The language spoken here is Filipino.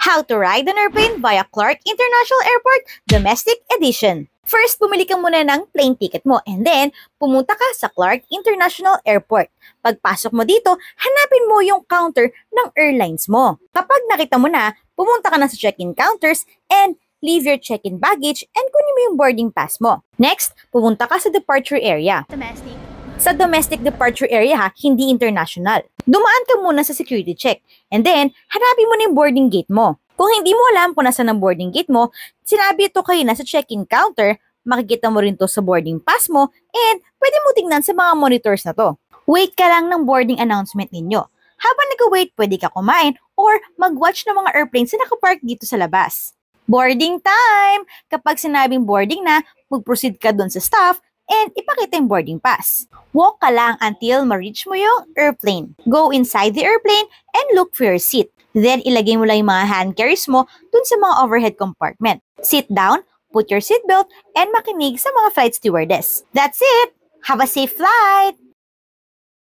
How to Ride an Airplane via Clark International Airport Domestic Edition. First, bumili ka muna ng plane ticket mo and then, pumunta ka sa Clark International Airport. Pagpasok mo dito, hanapin mo yung counter ng airlines mo. Kapag nakita mo na, pumunta ka na sa check-in counters and leave your check-in baggage and kunin mo yung boarding pass mo. Next, pumunta ka sa departure area. Sa domestic departure area ha, hindi international. Dumaan ka muna sa security check and then, hanapin mo na yung boarding gate mo. Kung hindi mo alam kung nasa ng boarding gate mo, sinabi ito kayo na sa check-in counter, makikita mo rin to sa boarding pass mo and pwede mo tingnan sa mga monitors na to. Wait ka lang ng boarding announcement ninyo. Habang nag-wait, pwede ka kumain or mag-watch ng mga airplanes na nakapark dito sa labas. Boarding time! Kapag sinabing boarding na, mag-proceed ka dun sa staff and ipakita yung boarding pass. Walk ka lang until ma-reach mo yung airplane. Go inside the airplane and look for your seat. Then, ilagay mo lang yung mga hand carries mo dun sa mga overhead compartment. Sit down, put your seatbelt, and makinig sa mga flight stewardess. That's it! Have a safe flight!